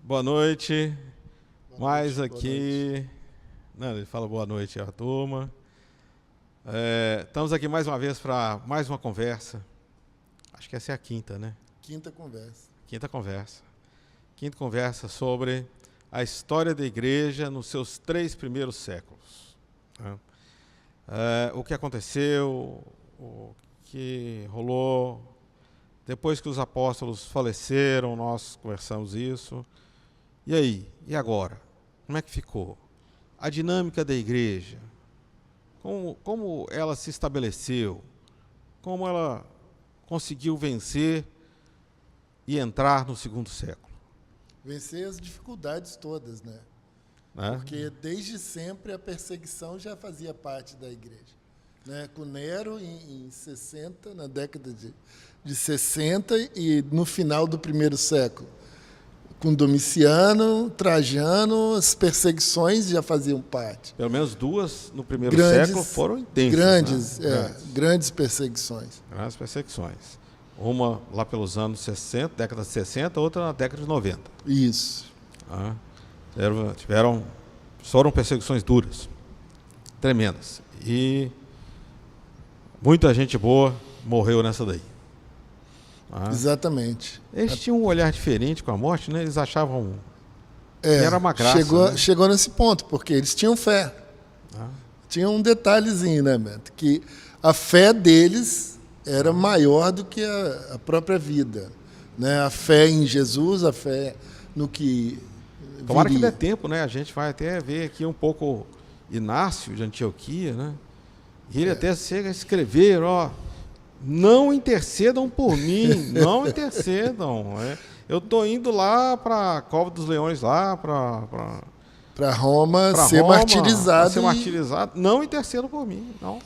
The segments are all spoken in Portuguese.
Boa noite. Boa Mais noite, aqui. Não, ele fala boa noite à turma. Estamos aqui mais uma vez para mais uma conversa. Acho que essa é a quinta, né? Quinta conversa. Quinta conversa. Quinta conversa sobre a história da igreja nos seus 3 primeiros séculos. Né? O que aconteceu, o que rolou. Depois que os apóstolos faleceram, nós conversamos isso. E aí? E agora? Como é que ficou? A dinâmica da igreja. Como ela se estabeleceu? Como ela conseguiu vencer e entrar no segundo século? Vencer as dificuldades todas, né? Porque desde sempre a perseguição já fazia parte da igreja. Né? Com Nero em 60, na década de 60 e no final do primeiro século. Com Domiciano, Trajano, as perseguições já faziam parte. Pelo menos 2 no primeiro século foram intensas. Grandes perseguições. Grandes perseguições. Uma lá pelos anos 60, década de 60, outra na década de 90. Isso. Foram perseguições duras, tremendas. E muita gente boa morreu nessa daí. Exatamente. Eles tinham um olhar diferente com a morte, né? Eles achavam que era uma graça. Chegou nesse ponto, porque eles tinham fé. Tinha um detalhezinho, né, Beto? Que a fé deles era maior do que a própria vida. Né? A fé em Jesus, a fé no que Tomara viria. que dê tempo, né? A gente vai até ver aqui um pouco Inácio de Antioquia, né? E ele até chega a escrever, não intercedam por mim, não intercedam. Eu estou indo lá para a Cova dos Leões, lá para Roma ser martirizado. Ser martirizado. Não intercedam por mim, não.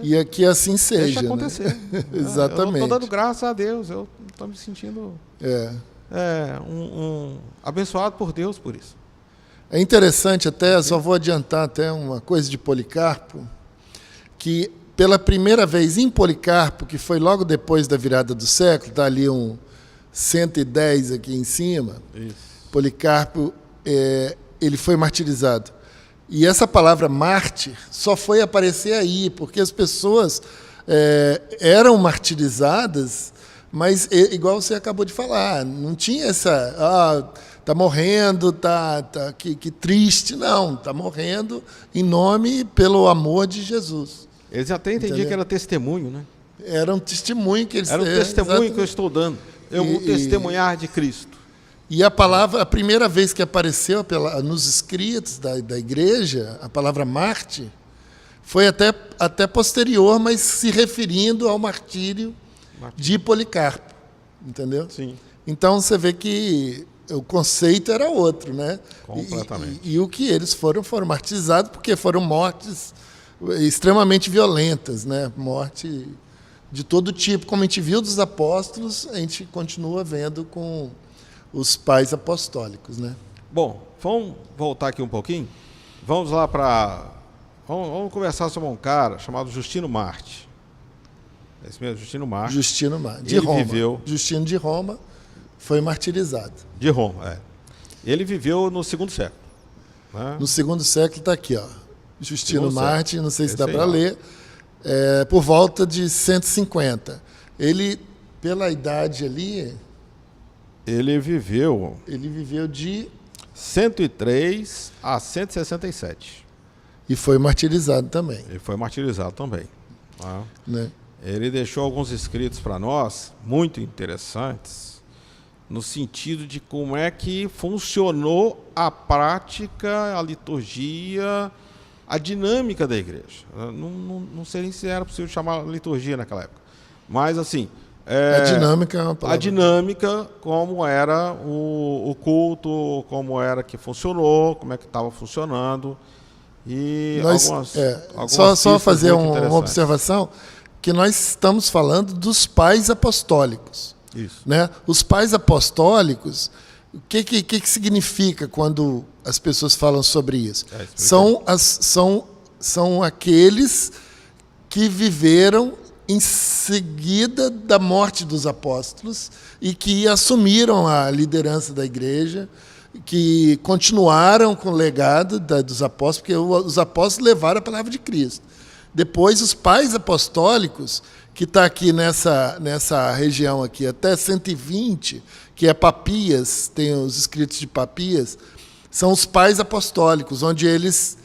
E aqui assim seja. Deixa acontecer. Né? Exatamente. Eu estou dando graças a Deus, eu estou me sentindo abençoado por Deus por isso. É interessante até, só vou adiantar até uma coisa de Policarpo, que pela primeira vez em Policarpo, que foi logo depois da virada do século, está ali um 110 aqui em cima, isso. Policarpo, ele foi martirizado. E essa palavra mártir só foi aparecer aí, porque as pessoas eram martirizadas, mas igual você acabou de falar, não tinha essa... Está morrendo, que triste. Não, está morrendo em nome, pelo amor de Jesus. Eles até entendiam que era testemunho, né? Era um testemunho que eles... Era um testemunho que eu estou dando. Eu vou testemunhar de Cristo. E a palavra, a primeira vez que apareceu nos escritos da igreja, a palavra mártir, foi até posterior, mas se referindo ao martírio de Policarpo. Entendeu? Sim. Então você vê que o conceito era outro, né? Completamente. E o que eles foram martirizados porque foram mortes extremamente violentas, né? Morte de todo tipo, como a gente viu dos apóstolos, a gente continua vendo com os pais apostólicos, né? Bom, vamos voltar aqui um pouquinho. Vamos lá para... Vamos conversar sobre um cara chamado Justino Marte. É esse mesmo, Justino Marte. Justino Marte, de Roma. Justino de Roma foi martirizado. De Roma, Ele viveu no segundo século. Né? No segundo século está aqui, Justino Marte, não sei se dá para ler, por volta de 150. Ele, pela idade ali... Ele viveu de 103 a 167. E foi martirizado também. Né? Ele deixou alguns escritos para nós, muito interessantes, no sentido de como é que funcionou a prática, a liturgia, a dinâmica da igreja. Não sei se era possível chamar liturgia naquela época. Mas, assim... a dinâmica é uma palavra. A dinâmica, como era o culto, como era que funcionou, como é que estava funcionando. E só fazer uma observação, que nós estamos falando dos pais apostólicos. Isso. Né? Os pais apostólicos, o que significa quando as pessoas falam sobre isso? São aqueles que viveram em seguida da morte dos apóstolos e que assumiram a liderança da igreja que continuaram com o legado dos apóstolos, porque os apóstolos levaram a palavra de Cristo. Depois, os pais apostólicos, que está aqui nessa região aqui, até 120, que é Papias, tem os escritos de Papias, são os pais apostólicos, onde eles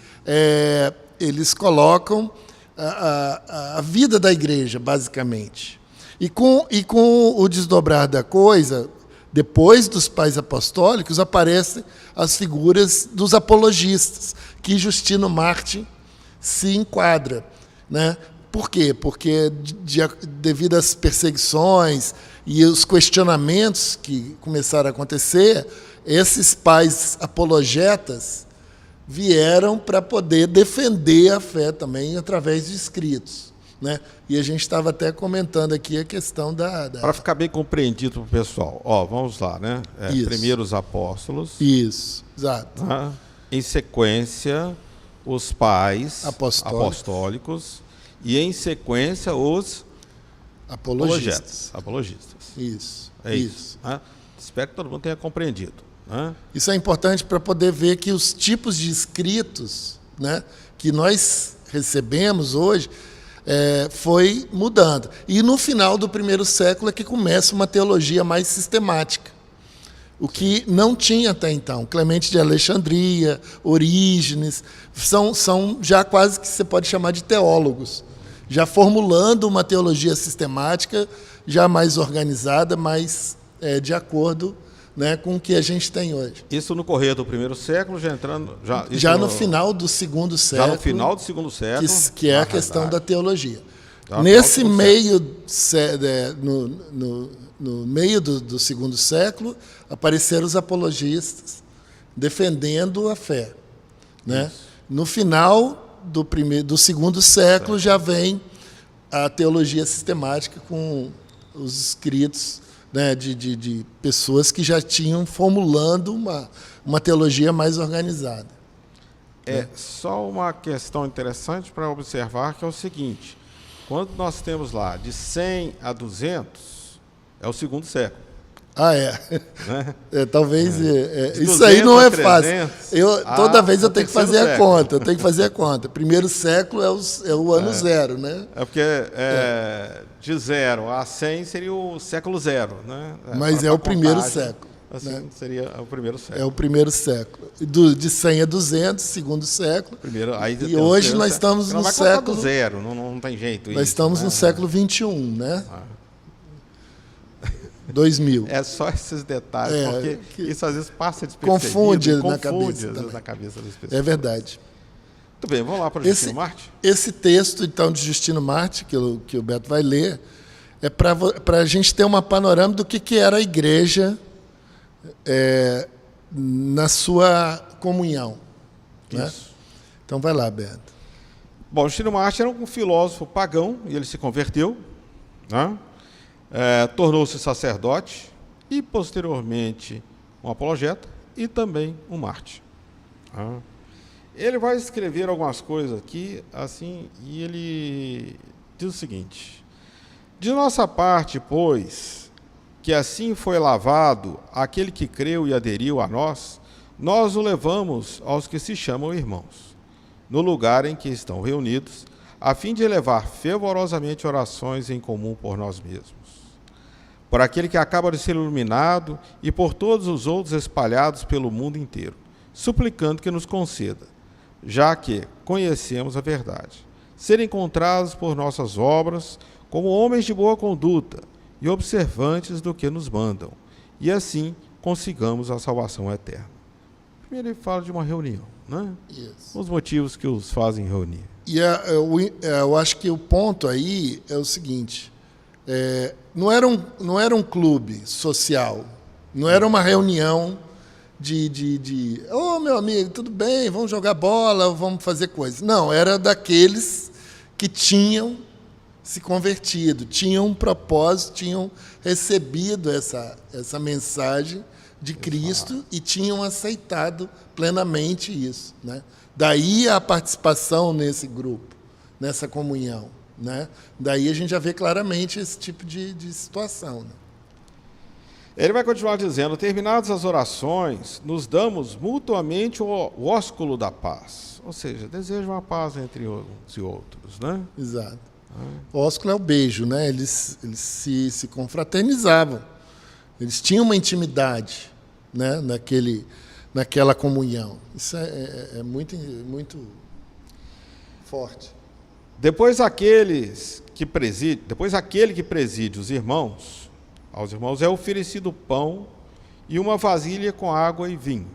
colocam a vida da igreja, basicamente. E com o desdobrar da coisa, depois dos pais apostólicos, aparecem as figuras dos apologistas, que Justino Martim se enquadra, né? Por quê? Porque, devido às perseguições e os questionamentos que começaram a acontecer, esses pais apologetas vieram para poder defender a fé também através de escritos, né? E a gente estava até comentando aqui a questão da... Para ficar bem compreendido para o pessoal, vamos lá, né? Primeiro os apóstolos. Isso, exato. Em sequência, os pais apostólicos. E, em sequência, os apologistas. Isso. Isso. Espero que todo mundo tenha compreendido. Isso é importante para poder ver que os tipos de escritos, né, que nós recebemos hoje foi mudando. E no final do primeiro século é que começa uma teologia mais sistemática, o que não tinha até então. Clemente de Alexandria, Orígenes, são já quase que você pode chamar de teólogos, já formulando uma teologia sistemática, já mais organizada, mais de acordo, né, com o que a gente tem hoje. Isso no correr do primeiro século, já entrando... Já no final do segundo século. Já no final do segundo século. Que é a questão da teologia. Nesse meio, no meio do segundo século, apareceram os apologistas defendendo a fé, né? No final do segundo século já vem a teologia sistemática com os escritos, né, de pessoas que já tinham formulando uma teologia mais organizada. Só uma questão interessante para observar, que é o seguinte: quando nós temos lá de 100 a 200, é o segundo século. Né? Talvez... isso aí não é 300, fácil. Toda vez eu tenho que fazer a conta. Eu tenho que fazer a conta. Primeiro século é o ano zero, né? Porque de 0 a 100 seria o século zero, né? Mas é o primeiro século. Assim, né? Seria o primeiro século. É o primeiro século. De 100 a 200, segundo século. E hoje nós estamos no século... zero, não tem jeito. Nós estamos no século XXI, né? 2000. É só esses detalhes, porque isso às vezes passa despercebido. Confunde Na cabeça das pessoas. É verdade. Muito bem, vamos lá para Justino Martim. Esse texto, então, de Justino Martim, que o Beto vai ler, é para a gente ter uma panorama do que era a igreja na sua comunhão. Né? Então, vai lá, Beto. Bom, Justino Martim era um filósofo pagão, e ele se converteu, né? Tornou-se sacerdote e, posteriormente, um apologeta e também um mártir. Ele vai escrever algumas coisas aqui, assim, e ele diz o seguinte: de nossa parte, pois, que assim foi lavado aquele que creu e aderiu a nós, nós o levamos aos que se chamam irmãos, no lugar em que estão reunidos, a fim de elevar fervorosamente orações em comum por nós mesmos, por aquele que acaba de ser iluminado e por todos os outros espalhados pelo mundo inteiro, suplicando que nos conceda, já que conhecemos a verdade, ser encontrados por nossas obras como homens de boa conduta e observantes do que nos mandam, e assim consigamos a salvação eterna. Primeiro ele fala de uma reunião, né? Os motivos que os fazem reunir. E eu acho que o ponto aí é o seguinte: não era um clube social, não era uma reunião meu amigo, tudo bem, vamos jogar bola, vamos fazer coisas. Não, era daqueles que tinham se convertido, tinham um propósito, tinham recebido essa mensagem de Cristo e tinham aceitado plenamente isso, né? Daí a participação nesse grupo, nessa comunhão, né? Daí a gente já vê claramente esse tipo de situação, né? Ele vai continuar dizendo: terminadas as orações, nos damos mutuamente o ósculo da paz. Ou seja, desejam a paz entre uns e outros, né? Exato. O ósculo é o beijo, né? Eles se confraternizavam. Eles tinham uma intimidade, né? Naquela comunhão. Isso é muito, muito forte. Depois aquele que preside os irmãos, aos irmãos é oferecido pão e uma vasilha com água e vinho.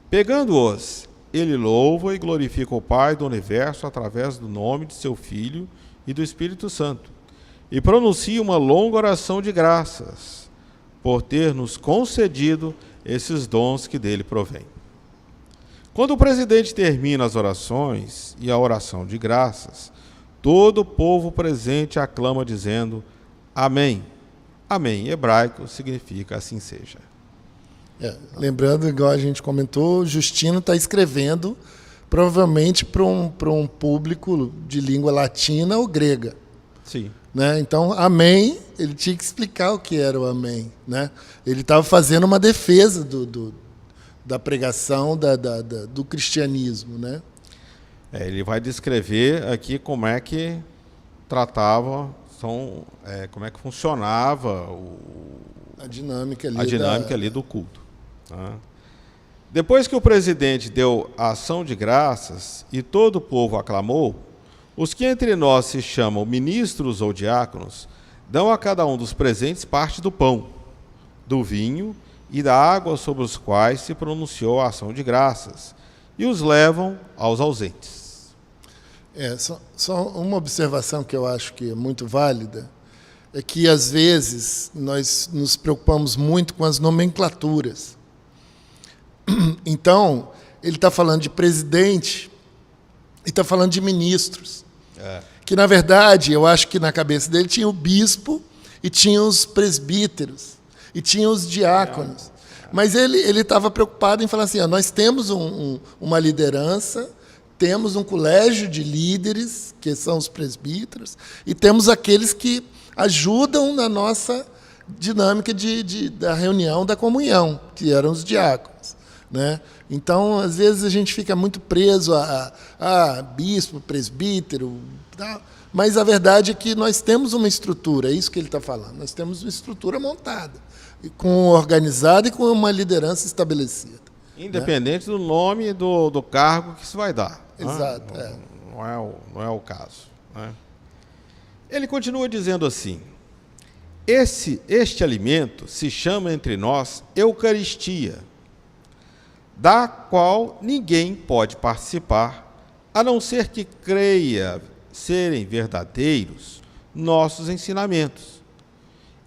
Pegando-os, ele louva e glorifica o Pai do universo através do nome de seu Filho e do Espírito Santo, e pronuncia uma longa oração de graças por ter nos concedido esses dons que dele provêm. Quando o presidente termina as orações e a oração de graças, todo o povo presente aclama dizendo: Amém. Amém, em hebraico, significa assim seja. Lembrando, igual a gente comentou, Justino está escrevendo provavelmente para um público de língua latina ou grega. Sim. Né? Então, amém, ele tinha que explicar o que era o amém. Né? Ele estava fazendo uma defesa da pregação do cristianismo. Né? Ele vai descrever aqui como é que tratava, como é que funcionava a dinâmica ali do culto. Tá? Depois que o presidente deu a ação de graças e todo o povo aclamou, os que entre nós se chamam ministros ou diáconos dão a cada um dos presentes parte do pão, do vinho e da água sobre os quais se pronunciou a ação de graças, e os levam aos ausentes. Só uma observação que eu acho que é muito válida, é que às vezes nós nos preocupamos muito com as nomenclaturas. Então, ele está falando de presidente e está falando de ministros. Que, na verdade, eu acho que na cabeça dele tinha o bispo e tinha os presbíteros e tinha os diáconos. Mas ele estava preocupado em falar assim, nós temos uma liderança, temos um colégio de líderes, que são os presbíteros, e temos aqueles que ajudam na nossa dinâmica da reunião, da comunhão, que eram os diáconos. Né? Então, às vezes, a gente fica muito preso a bispo, presbítero, tá? Mas a verdade é que nós temos uma estrutura, é isso que ele está falando, nós temos uma estrutura montada, organizada e com uma liderança estabelecida. Independente do nome do cargo que se vai dar. Exato. Não é o caso. Né? Ele continua dizendo assim: este alimento se chama entre nós Eucaristia, da qual ninguém pode participar, a não ser que creia serem verdadeiros nossos ensinamentos,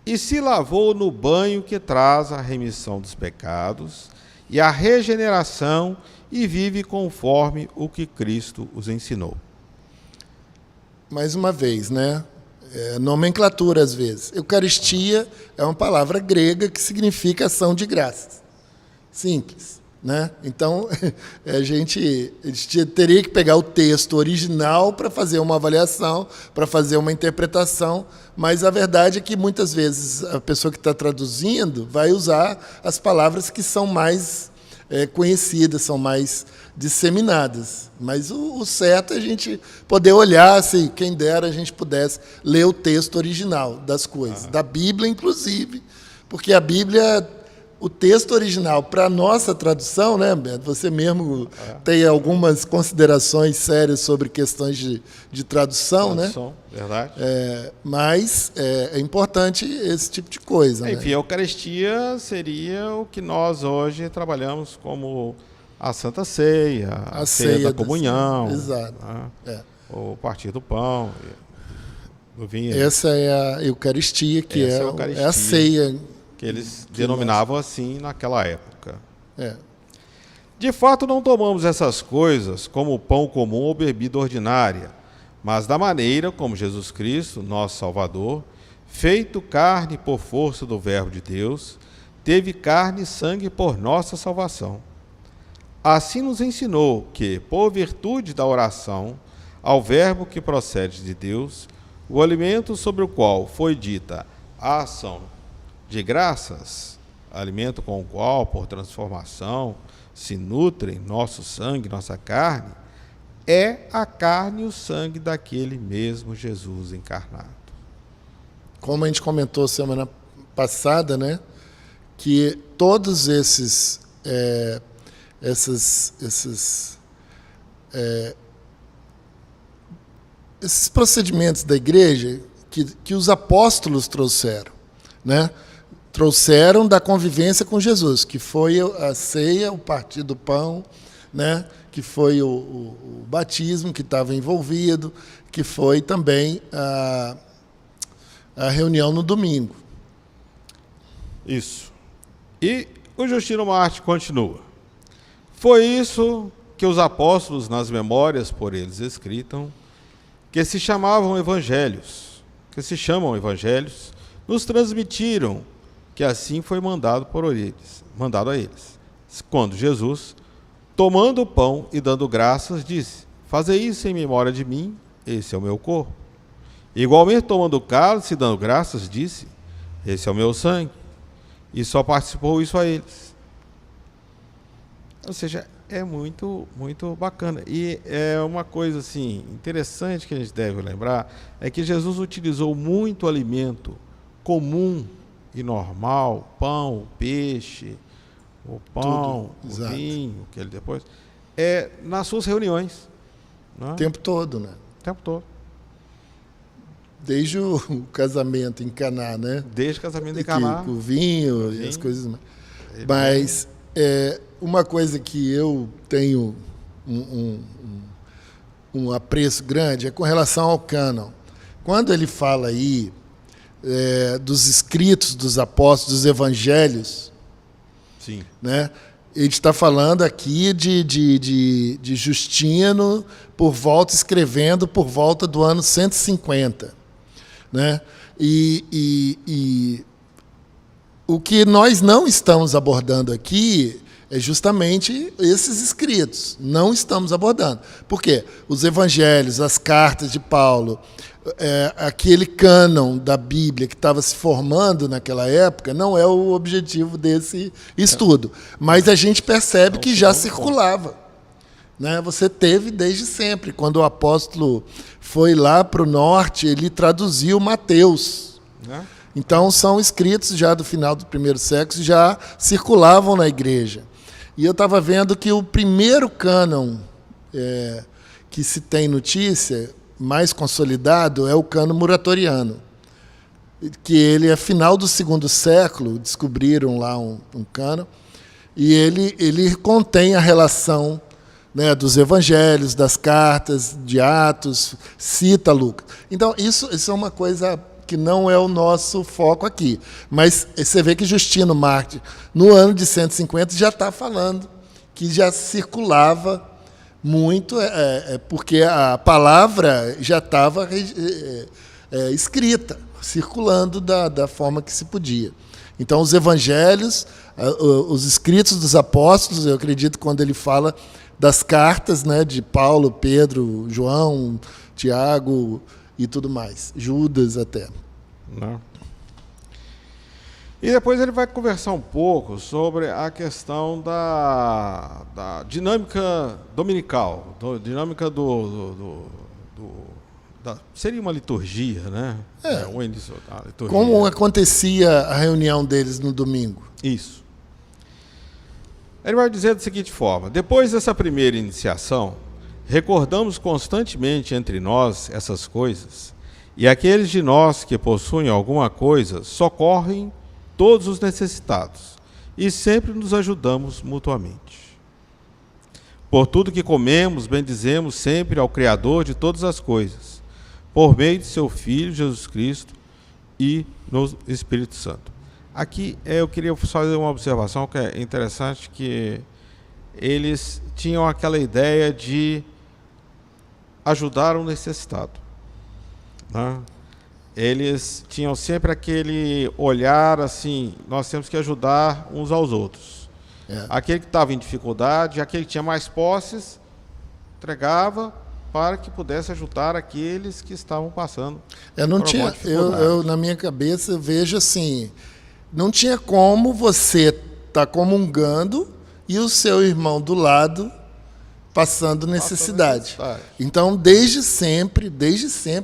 e se lavou no banho que traz a remissão dos pecados e a regeneração, e vive conforme o que Cristo os ensinou. Mais uma vez, né? Nomenclatura, às vezes. Eucaristia é uma palavra grega que significa ação de graças. Simples. Né? Então, a gente teria que pegar o texto original para fazer uma avaliação, para fazer uma interpretação, mas a verdade é que muitas vezes a pessoa que está traduzindo vai usar as palavras que são mais conhecidas, são mais disseminadas. Mas o certo é a gente poder olhar, se quem dera a gente pudesse ler o texto original das coisas, da Bíblia, inclusive, porque a Bíblia... O texto original, para a nossa tradução, né, Beto? Você mesmo tem algumas considerações sérias sobre questões de tradução, né? Verdade. Mas é importante esse tipo de coisa. Enfim, né? A Eucaristia seria o que nós hoje trabalhamos como a Santa Ceia, a ceia da comunhão. Exato. Né? O partir do pão, do vinho. Essa é a Eucaristia, que é a ceia. Que eles denominavam assim naquela época. De fato, não tomamos essas coisas como pão comum ou bebida ordinária, mas da maneira como Jesus Cristo, nosso Salvador, feito carne por força do Verbo de Deus, teve carne e sangue por nossa salvação. Assim nos ensinou que, por virtude da oração ao Verbo que procede de Deus, o alimento sobre o qual foi dita a ação de graças, alimento com o qual, por transformação, se nutrem nosso sangue, nossa carne, é a carne e o sangue daquele mesmo Jesus encarnado. Como a gente comentou semana passada, né, que todos esses procedimentos da igreja que os apóstolos trouxeram, né? Trouxeram da convivência com Jesus, que foi a ceia, o partir do pão, né? Que foi o batismo que estava envolvido, que foi também a reunião no domingo. Isso. E o Justino Marte continua. Foi isso que os apóstolos, nas memórias por eles escritas, que se chamam evangelhos, nos transmitiram que assim foi mandado a eles. Quando Jesus, tomando o pão e dando graças, disse: fazei isso em memória de mim, esse é o meu corpo. Igualmente, tomando o cálice e dando graças, disse: esse é o meu sangue. E só participou isso a eles. Ou seja, é muito, muito bacana. E é uma coisa assim interessante que a gente deve lembrar, é que Jesus utilizou muito alimento comum e normal, pão, peixe, o pão, tudo, o vinho, que ele depois, nas suas reuniões. Né? O tempo todo, né? O tempo todo. Desde o casamento em Caná, né? Desde o casamento em Caná. O vinho e as coisas mais. Mas uma coisa que eu tenho um apreço grande é com relação ao cânon. Quando ele fala aí dos escritos dos apóstolos, dos evangelhos, sim, né? Ele está falando aqui de Justino escrevendo por volta do ano 150. Né? E o que nós não estamos abordando aqui é justamente esses escritos. Não estamos abordando. Por quê? Os evangelhos, as cartas de Paulo, aquele cânon da Bíblia que estava se formando naquela época, não é o objetivo desse estudo. Mas a gente percebe que já circulava. Né? Você teve desde sempre. Quando o apóstolo foi lá para o norte, ele traduziu Mateus. Então, são escritos já do final do primeiro século, já circulavam na igreja. E eu estava vendo que o primeiro cânon que se tem notícia, mais consolidado, é o cânon muratoriano. Que ele é final do segundo século, descobriram lá um cânon, e ele contém a relação, né, dos evangelhos, das cartas, de Atos, cita Lucas. Então, isso é uma coisa que não é o nosso foco aqui. Mas você vê que Justino Marte, no ano de 150, já está falando que já circulava muito, porque a palavra já estava escrita, circulando da forma que se podia. Então, os evangelhos, os escritos dos apóstolos, eu acredito quando ele fala das cartas, né, de Paulo, Pedro, João, Tiago e tudo mais, Judas até. Não. E depois ele vai conversar um pouco sobre a questão da dinâmica dominical, dinâmica seria uma liturgia, né? A liturgia. Como acontecia a reunião deles no domingo? Isso. Ele vai dizer da seguinte forma: depois dessa primeira iniciação, recordamos constantemente entre nós essas coisas, e aqueles de nós que possuem alguma coisa socorrem todos os necessitados, e sempre nos ajudamos mutuamente. Por tudo que comemos, bendizemos sempre ao Criador de todas as coisas, por meio de seu Filho Jesus Cristo e no Espírito Santo. Aqui eu queria fazer uma observação que é interessante, que eles tinham aquela ideia de ajudar o necessitado. Né? Eles tinham sempre aquele olhar assim: nós temos que ajudar uns aos outros. Aquele que estava em dificuldade, aquele que tinha mais posses, entregava para que pudesse ajudar aqueles que estavam passando. Eu não tinha, eu na minha cabeça eu vejo assim, não tinha como você estar comungando e o seu irmão do lado passando necessidade. Então, desde sempre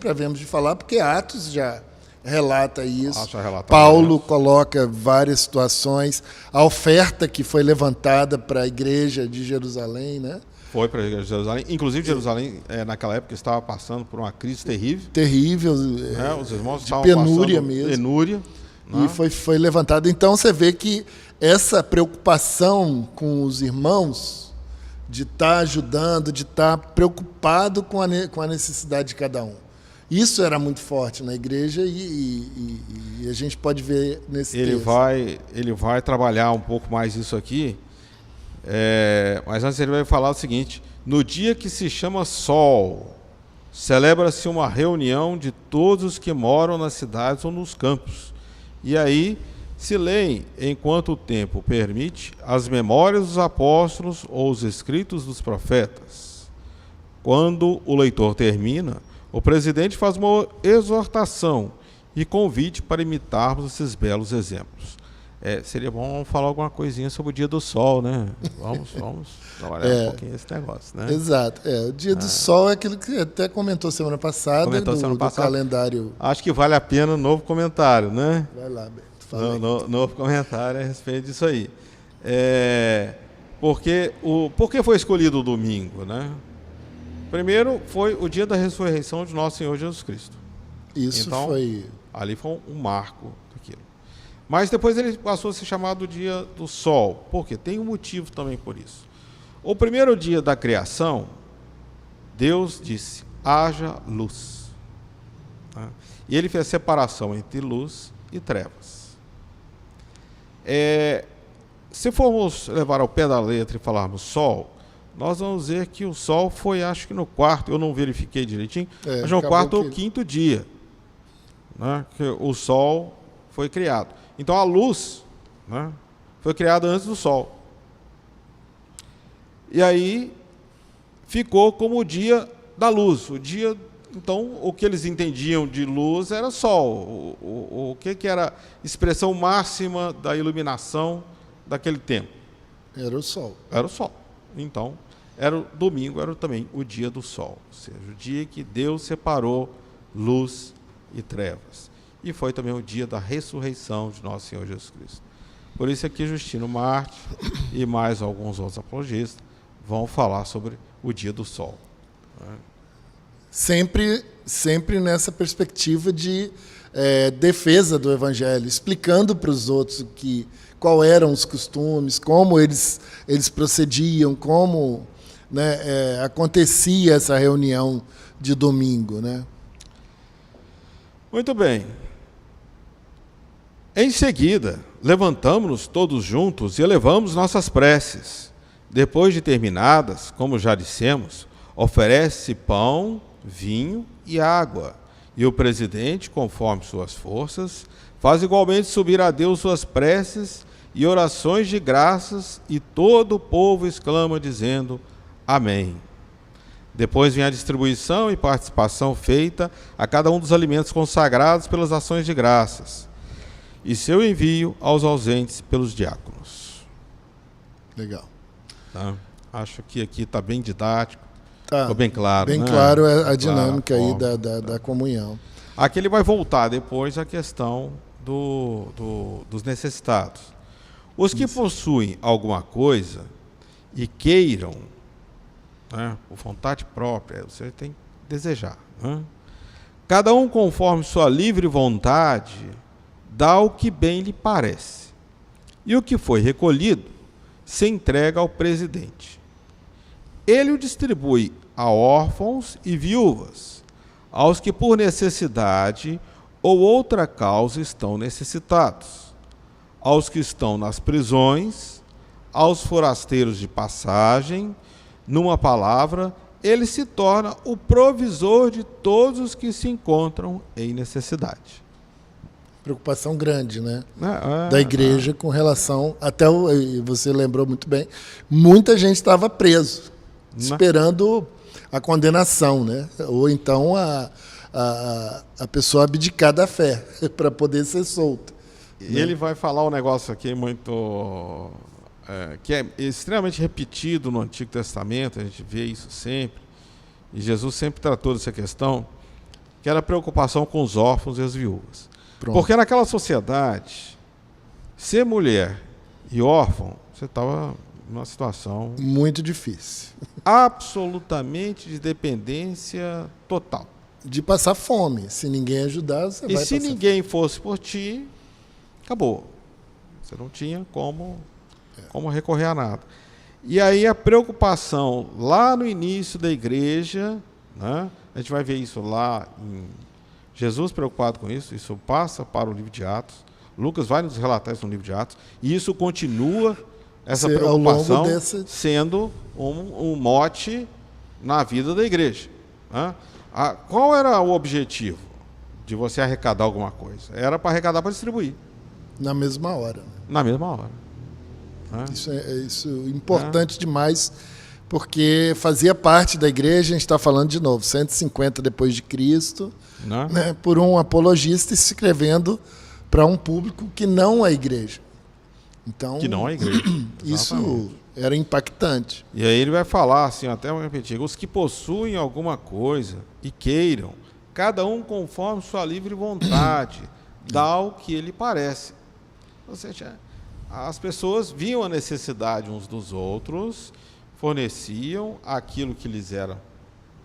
havemos de falar, porque Atos já relata isso. Paulo coloca várias situações. A oferta que foi levantada para a igreja de Jerusalém, né? Foi para a igreja de Jerusalém. Inclusive, Jerusalém, naquela época, estava passando por uma crise terrível. Terrível. Os irmãos de penúria mesmo. Penúria. Né? E foi levantado. Então, você vê que essa preocupação com os irmãos, de estar ajudando, de estar preocupado com a necessidade de cada um. Isso era muito forte na igreja e a gente pode ver nesse texto. Ele vai trabalhar um pouco mais isso aqui, mas antes ele vai falar o seguinte: no dia que se chama Sol, celebra-se uma reunião de todos os que moram nas cidades ou nos campos. E aí se leem, enquanto o tempo permite, as memórias dos apóstolos ou os escritos dos profetas. Quando o leitor termina, o presidente faz uma exortação e convite para imitarmos esses belos exemplos. Seria bom falar alguma coisinha sobre o dia do sol, né? Vamos trabalhar um pouquinho esse negócio, né? Exato. O dia do sol é aquilo que até comentou semana passada, do calendário. Acho que vale a pena um novo comentário, né? Vai lá, Beto. Novo comentário a respeito disso aí. Por que foi escolhido o domingo, né? Primeiro, foi o dia da ressurreição de nosso Senhor Jesus Cristo. Então, ali foi um marco daquilo. Mas depois ele passou a ser chamado dia do sol. Por quê? Tem um motivo também por isso. O primeiro dia da criação, Deus disse: haja luz. E ele fez a separação entre luz e trevas. Se formos levar ao pé da letra e falarmos sol, nós vamos ver que o sol foi, acho que no quarto, eu não verifiquei direitinho, mas no quarto ou quinto dia, né, que o sol foi criado. Então a luz, né, foi criada antes do sol. E aí ficou como o dia da luz. Então, o que eles entendiam de luz era sol. O que era a expressão máxima da iluminação daquele tempo? Era o sol. Era o sol. Então, domingo era também o dia do sol, ou seja, o dia que Deus separou luz e trevas. E foi também o dia da ressurreição de nosso Senhor Jesus Cristo. Por isso aqui Justino Marte e mais alguns outros apologistas vão falar sobre o dia do sol. Sempre nessa perspectiva de defesa do Evangelho, explicando para os outros qual eram os costumes, como eles procediam, como, né, acontecia essa reunião de domingo, né? Muito bem. Em seguida, levantamo-nos todos juntos e elevamos nossas preces. Depois de terminadas, como já dissemos, oferece-se pão, vinho e água. E o presidente, conforme suas forças, faz igualmente subir a Deus suas preces e orações de graças, e todo o povo exclama dizendo: Amém. Depois vem a distribuição e participação feita a cada um dos alimentos consagrados pelas ações de graças, e seu envio aos ausentes pelos diáconos. Legal. Tá? Acho que aqui está bem didático, ficou bem claro. Bem, né? Claro a dinâmica aí da comunhão. Aqui ele vai voltar depois à questão dos necessitados. Os que possuem alguma coisa e queiram, né, por vontade própria, você tem que desejar, né? Cada um conforme sua livre vontade dá o que bem lhe parece, e o que foi recolhido se entrega ao presidente. Ele o distribui a órfãos e viúvas, aos que por necessidade ou outra causa estão necessitados, aos que estão nas prisões, aos forasteiros de passagem. Numa palavra, ele se torna o provisor de todos os que se encontram em necessidade. Preocupação grande, né? Da igreja com relação... você lembrou muito bem, muita gente estava preso, esperando a condenação, né? Ou então a pessoa abdicar da fé para poder ser solta. Ele vai falar um negócio aqui muito... que é extremamente repetido no Antigo Testamento, a gente vê isso sempre, e Jesus sempre tratou dessa questão, que era a preocupação com os órfãos e as viúvas. Pronto. Porque naquela sociedade, ser mulher e órfão, você estava numa situação... muito difícil. Absolutamente de dependência total. De passar fome. Se ninguém ajudar, você vai passar fome. E se ninguém fosse por ti, acabou. Você não tinha como recorrer a nada. E aí a preocupação lá no início da igreja, né, a gente vai ver isso lá em Jesus preocupado com isso passa para o livro de Atos. Lucas vai nos relatar isso no livro de Atos. E isso continua, essa preocupação, sendo um mote na vida da igreja. Né? Qual era o objetivo de você arrecadar alguma coisa? Era para arrecadar para distribuir. Na mesma hora. Na mesma hora. Isso é importante demais, porque fazia parte da igreja, a gente está falando de novo, 150 depois de Cristo, né, por um apologista escrevendo para um público que não é a igreja. Então, que não é a igreja. Isso era impactante. E aí ele vai falar, assim, até vou repetir, os que possuem alguma coisa e queiram, cada um conforme sua livre vontade, dá o que ele parece. Ou seja, as pessoas viam a necessidade uns dos outros, forneciam aquilo que lhes era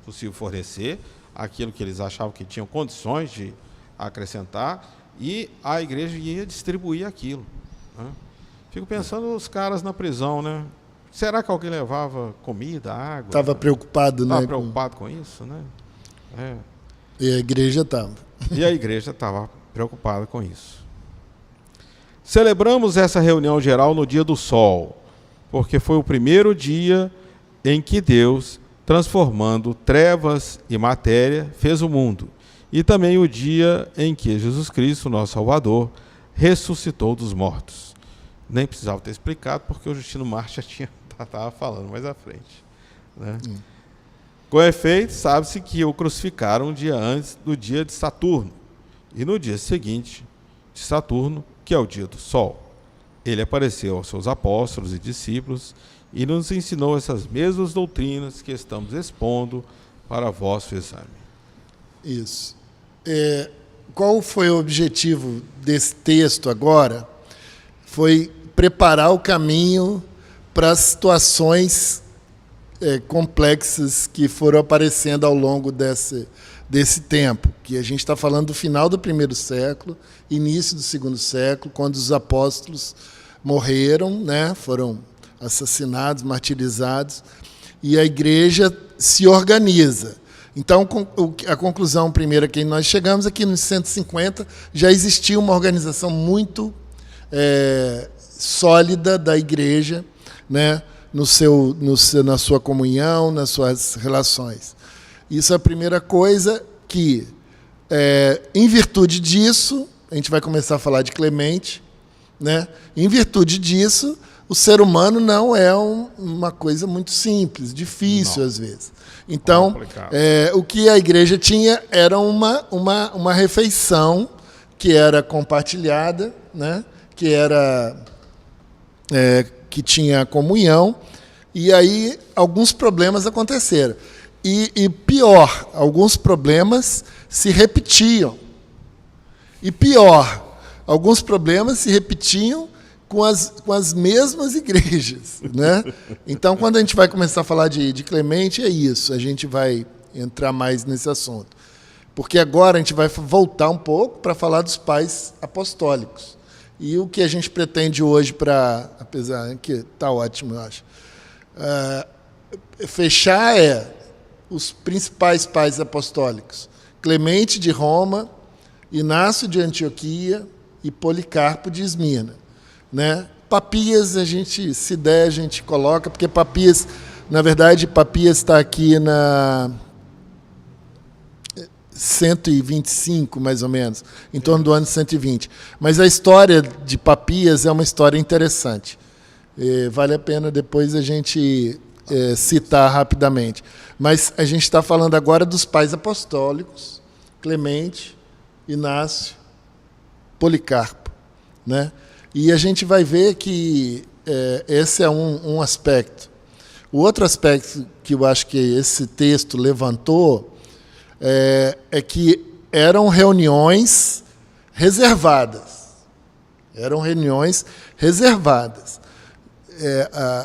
possível fornecer, aquilo que eles achavam que tinham condições de acrescentar, e a igreja ia distribuir aquilo. Né? Fico pensando nos caras na prisão, né? Será que alguém levava comida, água? Estava preocupado, né? Estava preocupado com isso, né? E a igreja estava. E a igreja estava preocupada com isso. Celebramos essa reunião geral no dia do sol, porque foi o primeiro dia em que Deus, transformando trevas e matéria, fez o mundo. E também o dia em que Jesus Cristo, nosso Salvador, ressuscitou dos mortos. Nem precisava ter explicado, porque o Justino Marcha estava falando mais à frente. Né? Com efeito, sabe-se que o crucificaram um dia antes do dia de Saturno, e no dia seguinte de Saturno, que é o dia do sol. Ele apareceu aos seus apóstolos e discípulos e nos ensinou essas mesmas doutrinas que estamos expondo para vosso exame. Isso. Qual foi o objetivo desse texto agora? Foi preparar o caminho para as situações complexas que foram aparecendo ao longo desse tempo, que a gente está falando do final do primeiro século, início do segundo século, quando os apóstolos morreram, né, foram assassinados, martirizados, e a igreja se organiza. Então, a conclusão primeira que nós chegamos aqui nos 150, já existia uma organização muito sólida da igreja, né, na sua comunhão, nas suas relações. Isso é a primeira coisa que, em virtude disso, a gente vai começar a falar de Clemente, né? Em virtude disso, o ser humano não é uma coisa muito simples, difícil às vezes. Então, o que a igreja tinha era uma refeição que era compartilhada, né? Que tinha comunhão, e aí alguns problemas aconteceram. E pior, alguns problemas se repetiam. E pior, alguns problemas se repetiam com as mesmas igrejas. Né? Então, quando a gente vai começar a falar de Clemente, é isso, a gente vai entrar mais nesse assunto. Porque agora a gente vai voltar um pouco para falar dos pais apostólicos. E o que a gente pretende hoje, apesar que está ótimo, eu acho, fechar os principais pais apostólicos: Clemente de Roma, Inácio de Antioquia e Policarpo de Esmirna. Né? Papias, se der, a gente coloca, porque Papias, na verdade, Papias está aqui na 125, mais ou menos, em torno do ano 120. Mas a história de Papias é uma história interessante. Vale a pena depois a gente citar rapidamente. Mas a gente está falando agora dos pais apostólicos: Clemente, Inácio, Policarpo. né? E a gente vai ver que esse é um aspecto. O outro aspecto que eu acho que esse texto levantou é que eram reuniões reservadas. Eram reuniões reservadas.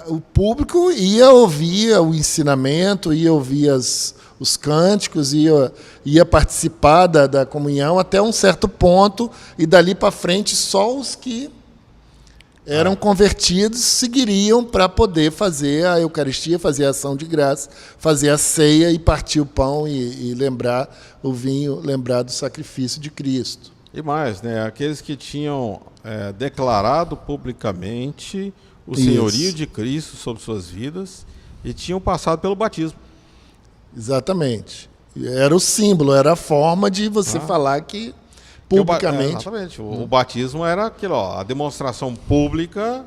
O público ia ouvir o ensinamento, ia ouvir os cânticos, ia participar da comunhão até um certo ponto, e dali para frente só os que eram convertidos seguiriam para poder fazer a Eucaristia, fazer a ação de graça, fazer a ceia e partir o pão e lembrar o vinho, lembrar do sacrifício de Cristo. E mais, né? Aqueles que tinham declarado publicamente o Isso. senhorio de Cristo sobre suas vidas e tinham passado pelo batismo. Exatamente. Era o símbolo, era a forma de você falar que publicamente. Exatamente. O batismo era aquilo, a demonstração pública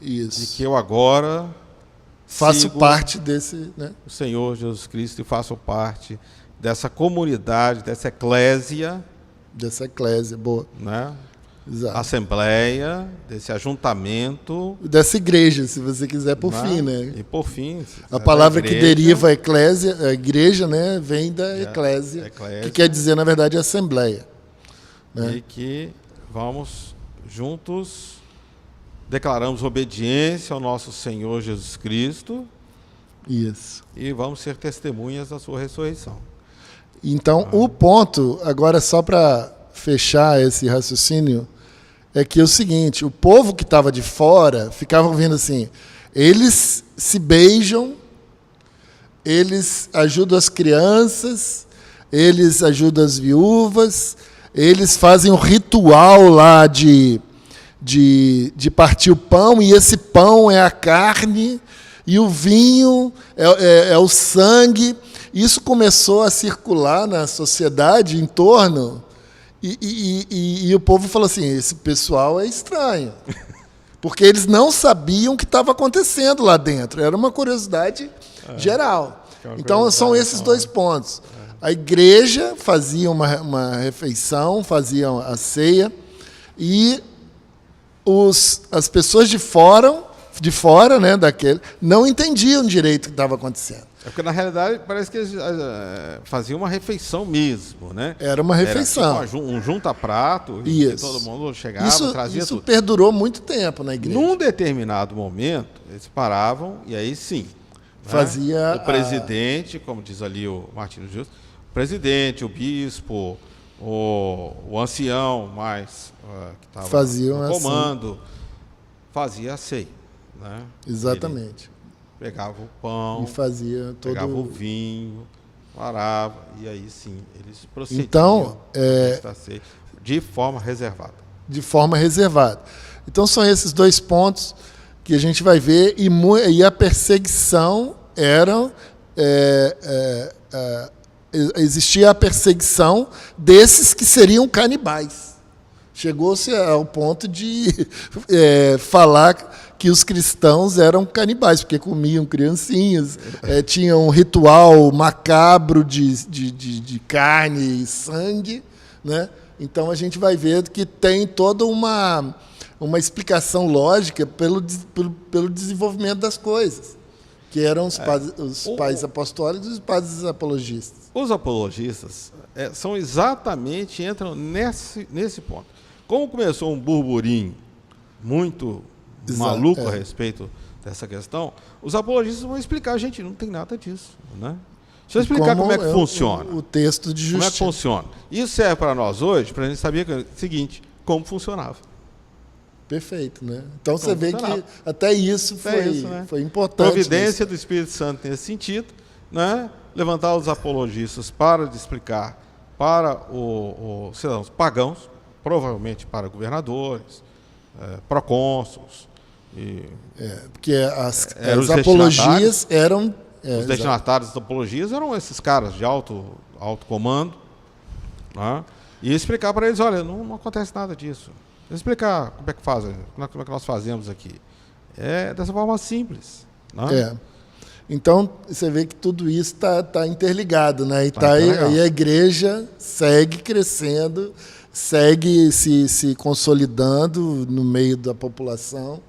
Isso. de que eu agora faço sigo parte desse, né? o Senhor Jesus Cristo e faço parte dessa comunidade, dessa eclésia, Dessa eclésia, boa. né? Exato. Assembleia, desse ajuntamento. Dessa igreja, se você quiser, por né? fim, né? E por fim, A palavra da que igreja, deriva a igreja, né, vem da eclésia, eclésia. que quer dizer, na verdade, assembleia. Né? E que vamos juntos, declaramos obediência ao nosso Senhor Jesus Cristo Isso. e vamos ser testemunhas da sua ressurreição. Então, o ponto, agora só para fechar esse raciocínio, é que é o seguinte, o povo que estava de fora ficava ouvindo assim, eles se beijam, eles ajudam as crianças, eles ajudam as viúvas, eles fazem um ritual lá de partir o pão, e esse pão é a carne, e o vinho é o sangue. Isso começou a circular na sociedade em torno, e o povo falou assim, esse pessoal é estranho, porque eles não sabiam o que estava acontecendo lá dentro, era uma curiosidade geral. Então, são esses dois pontos. A igreja fazia uma refeição, fazia a ceia, e as pessoas de fora, né, não entendiam direito o que estava acontecendo. É porque, na realidade, parece que eles faziam uma refeição mesmo, né? Era uma refeição. Era tipo um junta-prato, e todo mundo chegava, trazia isso tudo. Perdurou muito tempo na igreja. Num determinado momento, eles paravam, e aí sim, fazia o presidente, como diz ali o Martinho Justo, o presidente, o bispo, o ancião mais que estava no comando, fazia a ceia. Né? Exatamente. Ele pegava o pão, e fazia todo... pegava o vinho, parava, e aí sim, eles procediam então, de forma reservada. De forma reservada. Então são esses dois pontos que a gente vai ver, e a perseguição era... existia a perseguição desses que seriam canibais. Chegou-se ao ponto de falar que os cristãos eram canibais, porque comiam criancinhas, tinham um ritual macabro de carne e sangue, né? Então a gente vai ver que tem toda uma explicação lógica pelo desenvolvimento das coisas, que eram os pais apostólicos e os pais apologistas. Os apologistas são exatamente, entram nesse ponto. Como começou um burburinho muito maluco a respeito dessa questão, os apologistas vão explicar, gente, não tem nada disso. Né? Deixa eu explicar como é que funciona. O texto de justiça. Como é que funciona. Isso serve para nós hoje, para a gente saber o seguinte, como funcionava. Perfeito, né? Então você vê que até isso foi importante. Providência do Espírito Santo nesse sentido, né? Levantar os apologistas para explicar para os pagãos, provavelmente para governadores, procônsulos. Porque as apologias eram... os destinatários das apologias eram esses caras de alto comando, né? E explicar para eles, olha, não acontece nada disso. Explicar como é que nós fazemos aqui. É dessa forma simples. Né? Então, você vê que tudo isso está interligado, né? E a igreja segue crescendo, segue se consolidando no meio da população,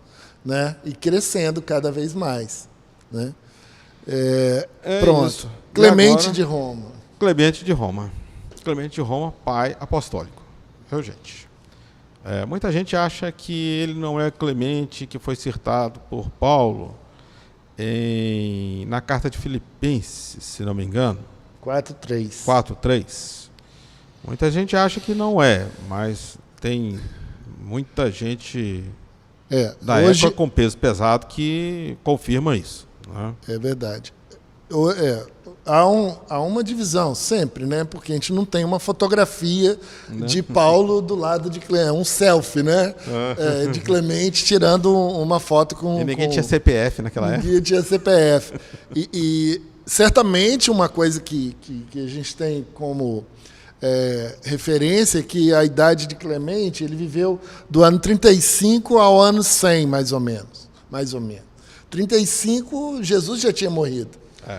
né? E crescendo cada vez mais, né? Pronto. Isso. Clemente Agora, de Roma. Clemente de Roma. Clemente de Roma, pai apostólico. Viu, gente? Muita gente acha que ele não é Clemente que foi citado por Paulo na carta de Filipenses, se não me engano. 4:3. 4:3. Muita gente acha que não é, mas tem muita gente da hoje, época com peso pesado que confirma isso, né? É verdade. Há uma divisão sempre, né? Porque a gente não tem uma fotografia de Paulo do lado de Clemente, um selfie, né? De Clemente tirando uma foto com... E ninguém tinha CPF naquela época. Ninguém tinha CPF. E certamente uma coisa que a gente tem como referência é que a idade de Clemente, ele viveu do ano 35 ao ano 100, mais ou menos. 35, Jesus já tinha morrido.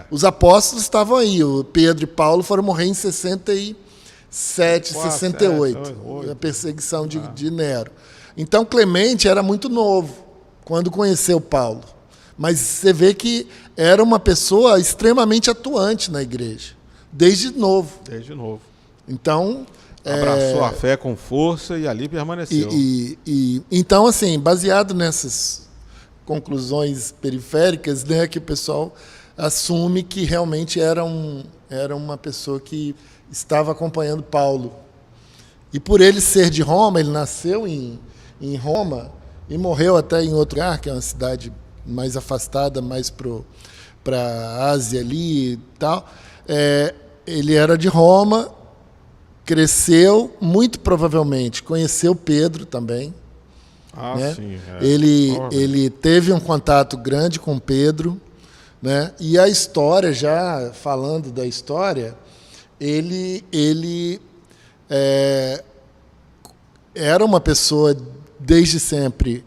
Os apóstolos estavam aí. O Pedro e Paulo foram morrer em 67, 68. A perseguição de Nero. Então, Clemente era muito novo quando conheceu Paulo. Mas você vê que era uma pessoa extremamente atuante na igreja. Desde novo. Então... abraçou a fé com força e ali permaneceu. Então, assim, baseado nessas conclusões periféricas, né, que o pessoal assume que realmente era uma pessoa que estava acompanhando Paulo. E por ele ser de Roma, ele nasceu em Roma e morreu até em outro lugar, que é uma cidade mais afastada, mais para a Ásia ali e tal. Ele era de Roma, cresceu, muito provavelmente conheceu Pedro também. Né? Sim. Ele teve um contato grande com Pedro, né? E a história, já falando da história, ele era uma pessoa desde sempre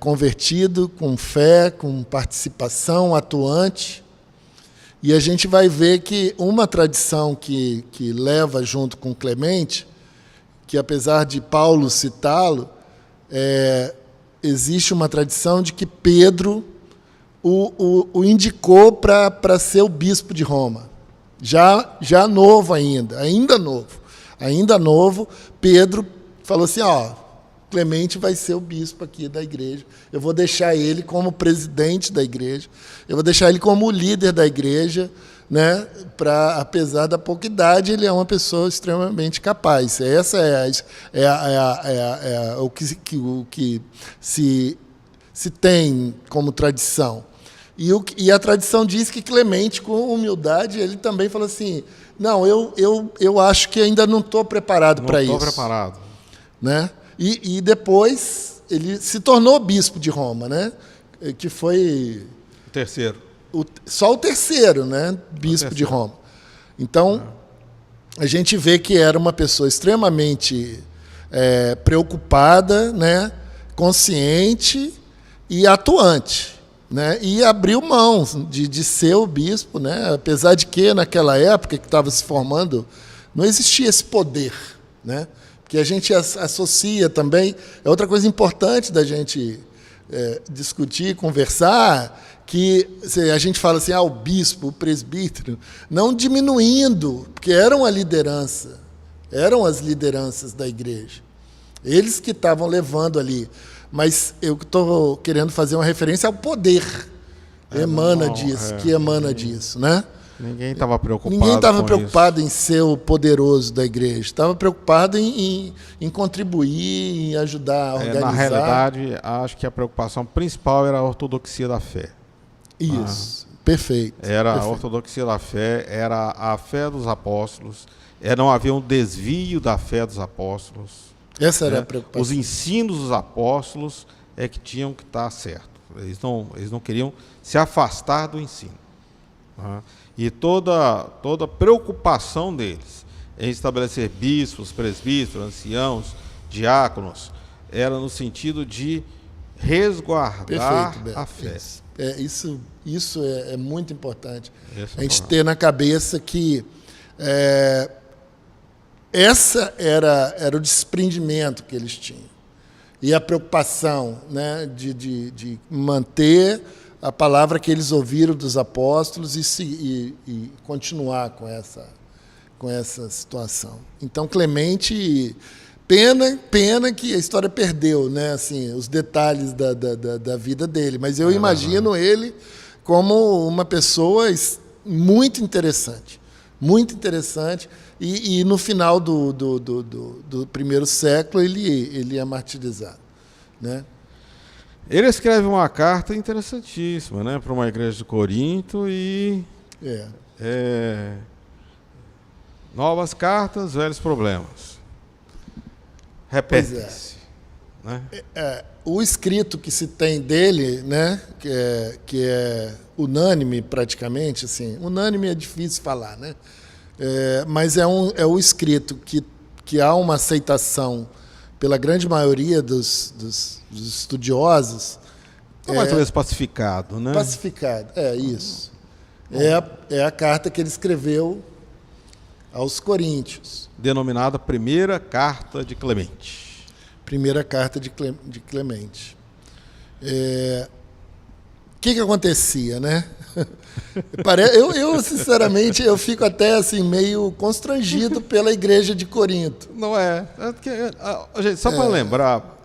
convertido, com fé, com participação, atuante. E a gente vai ver que uma tradição que leva junto com Clemente, que apesar de Paulo citá-lo, existe uma tradição de que Pedro o indicou para ser o bispo de Roma. Já novo ainda novo, Pedro falou assim, Clemente vai ser o bispo aqui da igreja. Eu vou deixar ele como presidente da igreja. Eu vou deixar ele como líder da igreja, né? Apesar da pouca idade, ele é uma pessoa extremamente capaz. Essa é o que se tem como tradição. E a tradição diz que Clemente, com humildade, ele também falou assim, não, eu acho que ainda não estou preparado para isso. Não estou preparado. Né? E depois ele se tornou bispo de Roma, né? Que foi... O terceiro. Só o terceiro, né? Bispo de Roma. Então, a gente vê que era uma pessoa extremamente preocupada, né? Consciente e atuante. Né? E abriu mão de ser o bispo, né? Apesar de que, naquela época que estava se formando, não existia esse poder, né? Que a gente associa também. É outra coisa importante da gente discutir, conversar, que a gente fala assim, o bispo, o presbítero, não diminuindo, porque eram a liderança, eram as lideranças da igreja. Eles que estavam levando ali. Mas eu estou querendo fazer uma referência ao poder que emana disso, né? Ninguém estava preocupado. Ninguém estava preocupado em ser o poderoso da igreja. Estava preocupado em contribuir, em ajudar a organizar. Na realidade, acho que a preocupação principal era a ortodoxia da fé. Isso, perfeito. A ortodoxia da fé, era a fé dos apóstolos. Não havia um desvio da fé dos apóstolos. Essa era a preocupação. Os ensinos dos apóstolos é que tinham que estar certos. Eles não queriam se afastar do ensino. E toda preocupação deles em estabelecer bispos, presbíteros, anciãos, diáconos, era no sentido de resguardar a fé. Isso é muito importante. A gente ter na cabeça que essa era o desprendimento que eles tinham. E a preocupação, né, de manter a palavra que eles ouviram dos apóstolos e continuar com essa situação. Então, Clemente, pena que a história perdeu, né, assim, os detalhes da vida dele, mas eu imagino ele como uma pessoa muito interessante, e no final do primeiro século ele é martirizado, né? Ele escreve uma carta interessantíssima, né, para uma igreja de Corinto e novas cartas, velhos problemas. Repete-se. Né? O escrito que se tem dele, né, que é unânime praticamente, assim, unânime é difícil falar, né? Mas é o escrito que há uma aceitação pela grande maioria dos estudiosos. Mais ou menos pacificado, né? Pacificado, isso. É a carta que ele escreveu aos Coríntios. Denominada Primeira Carta de Clemente. Primeira Carta de Clemente. O que acontecia, né? Eu, sinceramente, eu fico até assim, meio constrangido pela igreja de Corinto. Não é? Gente, só para lembrar,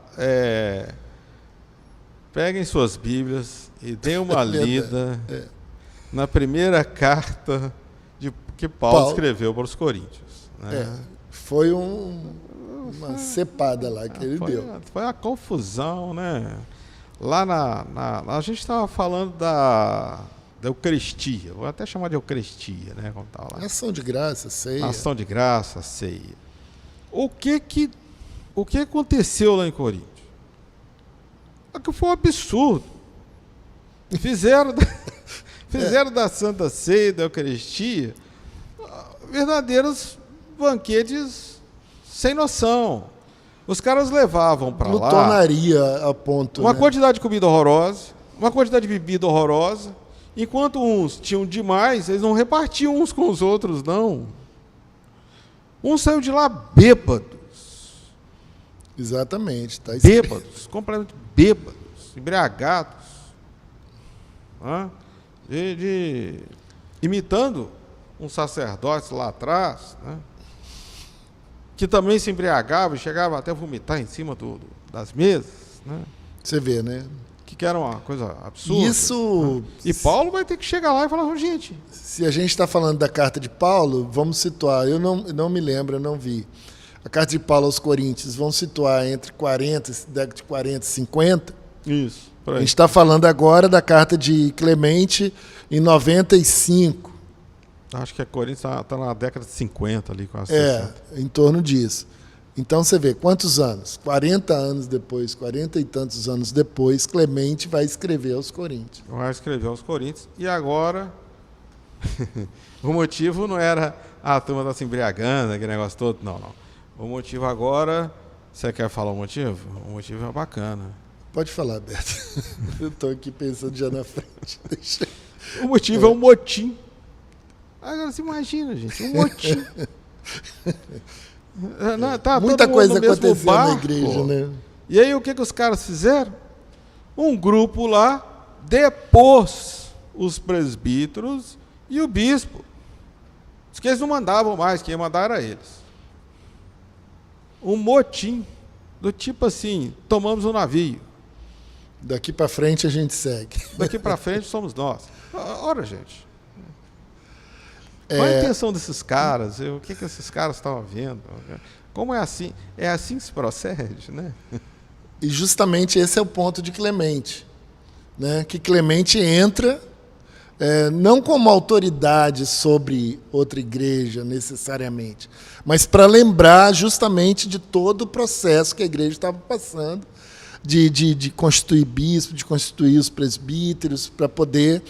peguem suas Bíblias e deem uma lida na primeira carta que Paulo escreveu para os Coríntios. Né? Foi uma cepada lá que ele deu. Foi uma confusão, né? Lá a gente estava falando da Eucaristia, vou até chamar de Eucaristia, né? Como tá lá. Ação de graça, ceia. Ação de graça, ceia. O que aconteceu lá em Corinto? Que foi um absurdo. Fizeram da Santa Ceia, da Eucaristia, verdadeiros banquetes sem noção. Os caras levavam para lá plutonaria a ponto, uma quantidade de comida horrorosa, uma quantidade de bebida horrorosa. Enquanto uns tinham demais, eles não repartiam uns com os outros, não. Uns saíram de lá bêbados. Exatamente. Tá bêbados, completamente bêbados, embriagados. Imitando um sacerdote lá atrás, né? Que também se embriagava e chegava até a vomitar em cima das mesas. Né? Você vê, né? Que era uma coisa absurda. Isso. Né? E Paulo vai ter que chegar lá e falar, gente. Se a gente está falando da carta de Paulo, vamos situar. Eu não me lembro, eu não vi. A carta de Paulo aos Coríntios, vamos situar entre década de 40 e 50. Isso. A gente está falando agora da carta de Clemente em 95. Acho que a Coríntios está na década de 50 ali. Quase em torno disso. Então você vê, quantos anos? 40 anos depois, 40 e tantos anos depois, Clemente vai escrever aos Coríntios. Vai escrever aos Coríntios. E agora, o motivo não era a turma está se embriagando, aquele negócio todo. Não. O motivo agora, você quer falar o motivo? O motivo é bacana. Pode falar, Beto. Eu estou aqui pensando já na frente. O motivo é um motim. Agora você imagina, gente, um motim. Muita coisa aconteceu na igreja, né? E aí o que os caras fizeram? Um grupo lá depôs os presbíteros e o bispo. Diz que eles não mandavam mais, quem mandava era eles. Um motim, do tipo assim, tomamos um navio. Daqui para frente a gente segue. Daqui para frente somos nós. Ora, gente. Qual a intenção desses caras? O que esses caras estavam vendo? Como é assim? É assim que se procede, né? E justamente esse é o ponto de Clemente, né? Que Clemente entra não como autoridade sobre outra igreja necessariamente, mas para lembrar justamente de todo o processo que a igreja estava passando, de constituir bispo, de constituir os presbíteros, para poder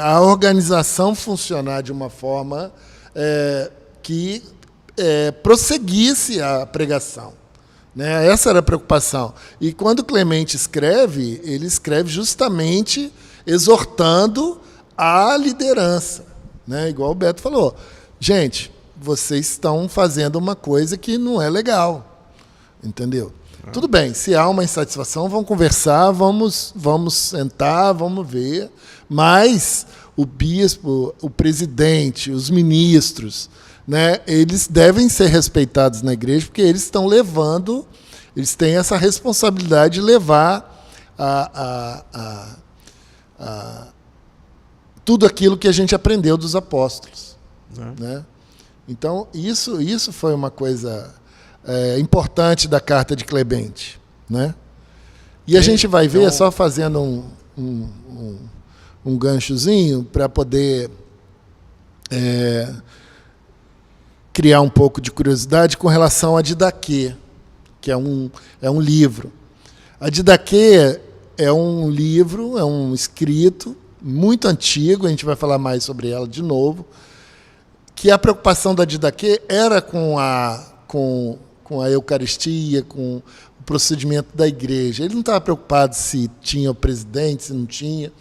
a organização funcionar de uma forma que prosseguisse a pregação. Né? Essa era a preocupação. E quando Clemente escreve, ele escreve justamente exortando a liderança. Né? Igual o Beto falou. Gente, vocês estão fazendo uma coisa que não é legal. Entendeu? Tudo bem, se há uma insatisfação, vamos conversar, vamos sentar, vamos ver. Mas o bispo, o presidente, os ministros, né, eles devem ser respeitados na igreja, porque eles estão levando, eles têm essa responsabilidade de levar tudo aquilo que a gente aprendeu dos apóstolos. Né? Então, isso foi uma coisa importante da carta de Clemente. Né? E a gente vai ver, só fazendo um ganchozinho, para poder criar um pouco de curiosidade com relação a Didaquê, que é um livro. A Didaquê é um livro, é um escrito muito antigo, a gente vai falar mais sobre ela de novo, que a preocupação da Didaquê era com a Eucaristia, com o procedimento da igreja. Ele não estava preocupado se tinha o presidente, se não tinha.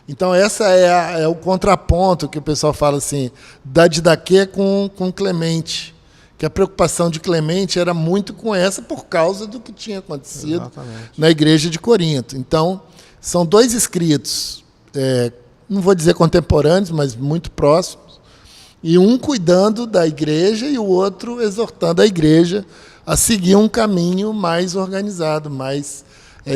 Então, essa é o contraponto que o pessoal fala assim, da Didaquê com Clemente, que a preocupação de Clemente era muito com essa por causa do que tinha acontecido na igreja de Corinto. Então, são dois escritos, não vou dizer contemporâneos, mas muito próximos, e um cuidando da igreja e o outro exortando a igreja a seguir um caminho mais organizado, mais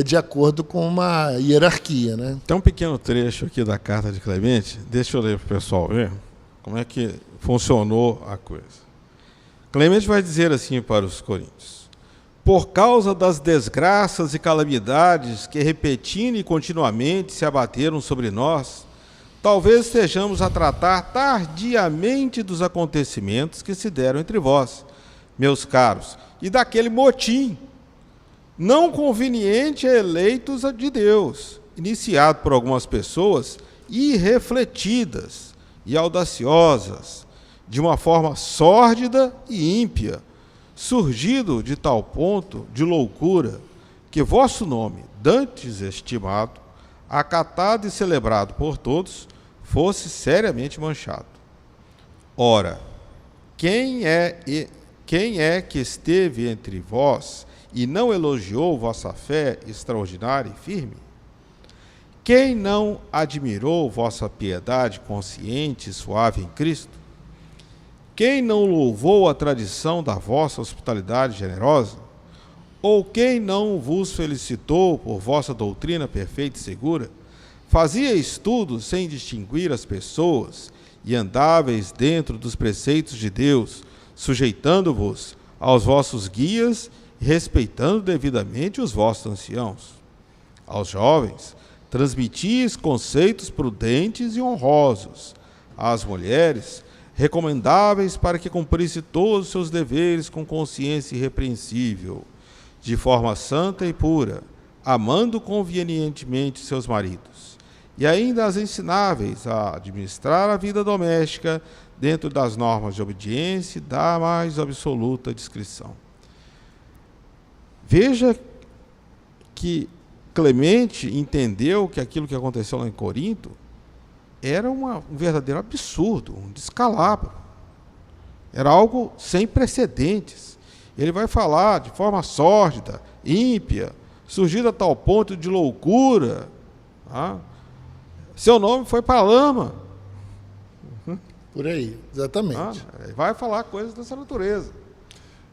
de acordo com uma hierarquia. Né? Tem um pequeno trecho aqui da carta de Clemente, deixa eu ler para o pessoal ver como é que funcionou a coisa. Clemente vai dizer assim para os coríntios: por causa das desgraças e calamidades que repetindo e continuamente se abateram sobre nós, talvez estejamos a tratar tardiamente dos acontecimentos que se deram entre vós, meus caros, e daquele motim não conveniente a eleitos de Deus, iniciado por algumas pessoas irrefletidas e audaciosas, de uma forma sórdida e ímpia, surgido de tal ponto de loucura, que vosso nome, dantes estimado, acatado e celebrado por todos, fosse seriamente manchado. Ora, quem é que esteve entre vós e não elogiou vossa fé extraordinária e firme? Quem não admirou vossa piedade consciente e suave em Cristo? Quem não louvou a tradição da vossa hospitalidade generosa? Ou quem não vos felicitou por vossa doutrina perfeita e segura? Fazíeis tudo sem distinguir as pessoas e andáveis dentro dos preceitos de Deus, sujeitando-vos aos vossos guias e respeitando devidamente os vossos anciãos. Aos jovens, transmitis conceitos prudentes e honrosos. Às mulheres, recomendáveis para que cumprisse todos os seus deveres com consciência irrepreensível, de forma santa e pura, amando convenientemente seus maridos, e ainda as ensináveis a administrar a vida doméstica dentro das normas de obediência e da mais absoluta discrição. Veja que Clemente entendeu que aquilo que aconteceu lá em Corinto era um verdadeiro absurdo, um descalabro. Era algo sem precedentes. Ele vai falar de forma sórdida, ímpia, surgida a tal ponto de loucura. Tá? Seu nome foi para a lama. Por aí, exatamente. Ele vai falar coisas dessa natureza.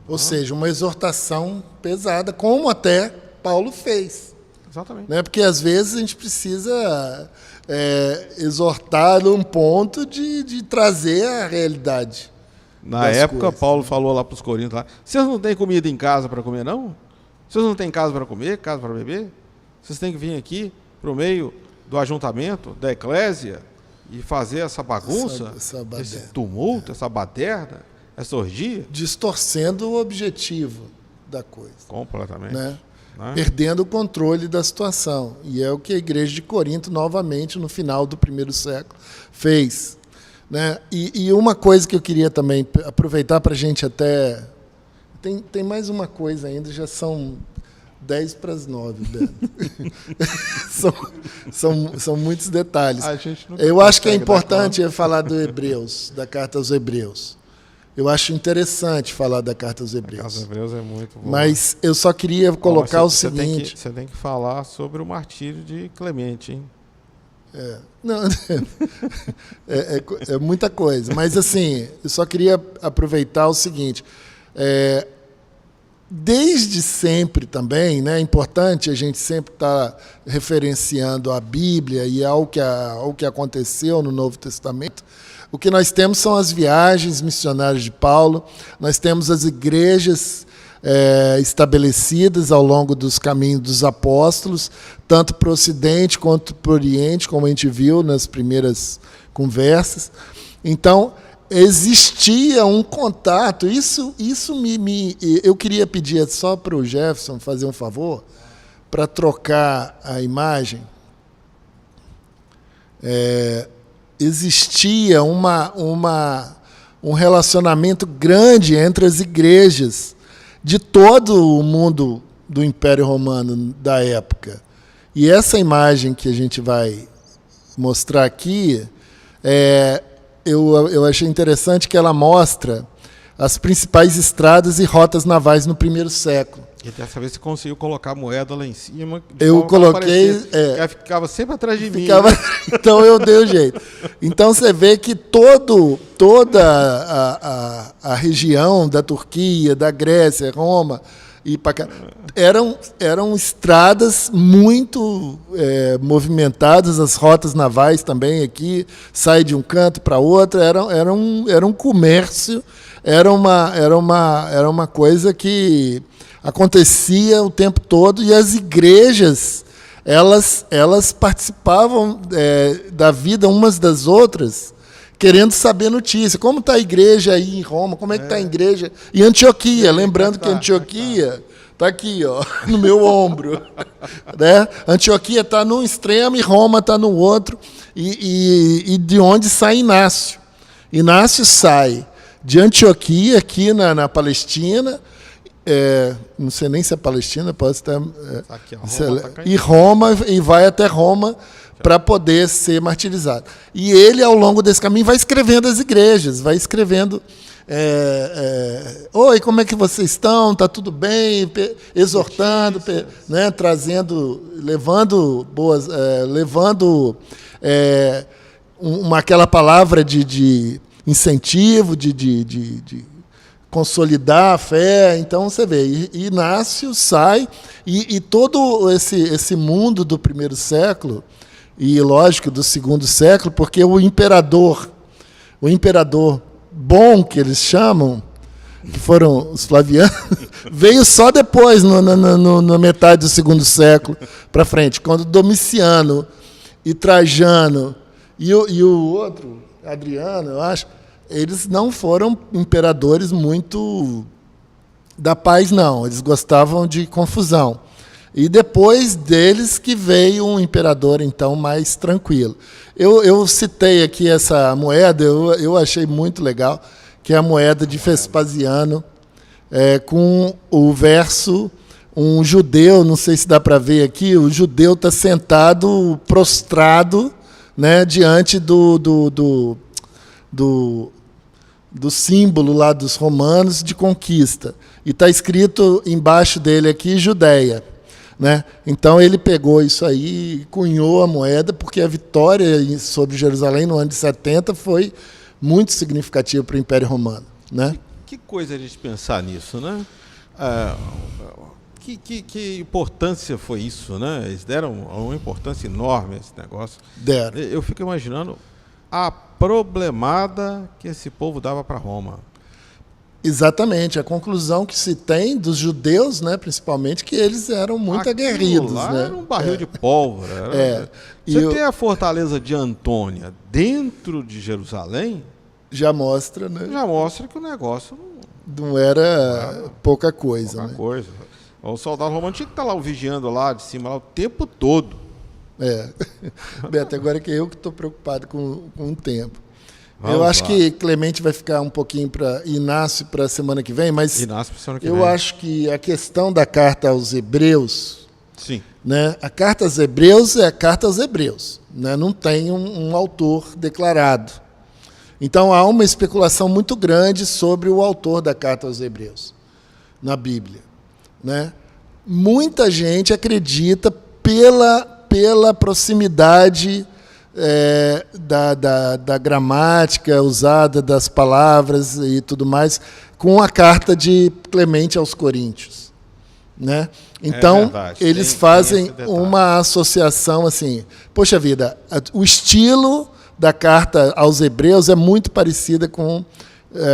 Ou seja, uma exortação pesada, como até Paulo fez. Exatamente. Né? Porque às vezes a gente precisa exortar num ponto de trazer a realidade. Na época, coisas. Paulo falou lá para os coríntios, lá, vocês não têm comida em casa para comer, não? Vocês não têm casa para comer, casa para beber? Vocês têm que vir aqui para o meio do ajuntamento, da eclésia, e fazer essa bagunça, esse tumulto, essa baderna, essa orgia? Distorcendo o objetivo da coisa. Completamente. Né? Perdendo o controle da situação. E é o que a igreja de Corinto, novamente, no final do primeiro século, fez. Né? E uma coisa que eu queria também aproveitar para a gente até... Tem mais uma coisa ainda, já são 10:50, Beto. são muitos detalhes. Eu acho que é importante falar do Hebreus, da carta aos Hebreus. Eu acho interessante falar da Carta aos A Carta aos Hebreus. Hebreus é muito boa. Mas eu só queria colocar o seguinte... Você tem que falar sobre o martírio de Clemente, hein? Não, é muita coisa. Mas, assim, eu só queria aproveitar o seguinte. Desde sempre também, né, é importante a gente sempre estar referenciando a Bíblia e ao que aconteceu no Novo Testamento. O que nós temos são as viagens missionárias de Paulo, nós temos as igrejas estabelecidas ao longo dos caminhos dos apóstolos, tanto para o Ocidente quanto para o Oriente, como a gente viu nas primeiras conversas. Então, existia um contato. Eu queria pedir só para o Jefferson fazer um favor, para trocar a imagem. Existia um relacionamento grande entre as igrejas de todo o mundo do Império Romano da época. E essa imagem que a gente vai mostrar aqui, eu achei interessante que ela mostra as principais estradas e rotas navais no primeiro século. E dessa vez você conseguiu colocar a moeda lá em cima. Eu coloquei... Ela ficava sempre atrás de mim. Então eu dei o jeito. Então você vê que toda a região da Turquia, da Grécia, Roma, e eram estradas muito movimentadas, as rotas navais também aqui, sai de um canto para outro, era um comércio, era uma coisa que acontecia o tempo todo, e as igrejas elas participavam da vida umas das outras, querendo saber notícia. Como está a igreja aí em Roma? Como é que está a igreja em Antioquia? Lembrando que Antioquia está aqui, ó, no meu ombro. Né? Antioquia está num extremo e Roma está no outro. E de onde sai Inácio? Inácio sai de Antioquia, aqui na Palestina. Não sei nem se é Palestina, pode estar. Aqui, Roma, e vai até Roma para poder ser martirizado. E ele, ao longo desse caminho, vai escrevendo as igrejas, vai escrevendo. Oi, como é que vocês estão? Está tudo bem? Exortando, né, trazendo, levando boas, levando aquela palavra de incentivo, de consolidar a fé. Então você vê, Inácio sai, e todo esse mundo do primeiro século, e lógico do segundo século, porque o imperador bom, que eles chamam, que foram os Flavianos, veio só depois, na metade do segundo século para frente, quando Domiciano e Trajano e o outro, Adriano, eu acho, eles não foram imperadores muito da paz, não. Eles gostavam de confusão. E depois deles que veio um imperador, então, mais tranquilo. Eu citei aqui essa moeda, eu achei muito legal, que é a moeda de Vespasiano, com o verso, um judeu, não sei se dá para ver aqui, o judeu está sentado, prostrado, né, diante do símbolo lá dos romanos de conquista. E está escrito embaixo dele aqui, Judéia. Né? Então ele pegou isso aí e cunhou a moeda, porque a vitória sobre Jerusalém no ano de 70 foi muito significativa para o Império Romano. Né? Que coisa a gente pensar nisso, né? Que importância foi isso, né? Eles deram uma importância enorme a esse negócio. Deram. Eu fico imaginando a problemada que esse povo dava para Roma. Exatamente, a conclusão que se tem dos judeus, né, principalmente, que eles eram muito aguerridos. Lá, né? Era um barril de pólvora. Você tem a fortaleza de Antônia dentro de Jerusalém, já mostra, né? Já mostra que o negócio não era pouca coisa. Pouca né? coisa. O soldado romano tinha que estar lá vigiando lá de cima lá, o tempo todo. Beto, agora que eu que estou preocupado com o tempo. Eu acho que Clemente vai ficar um pouquinho para Inácio para a semana que vem, mas eu acho que a questão da carta aos Hebreus, sim, né? A carta aos Hebreus é a carta aos Hebreus, né? Não tem um autor declarado. Então há uma especulação muito grande sobre o autor da carta aos Hebreus na Bíblia, né? Muita gente acredita pela proximidade da gramática usada, das palavras e tudo mais, com a carta de Clemente aos Coríntios, né? Então, eles fazem uma associação assim, poxa vida, o estilo da carta aos Hebreus é muito parecida com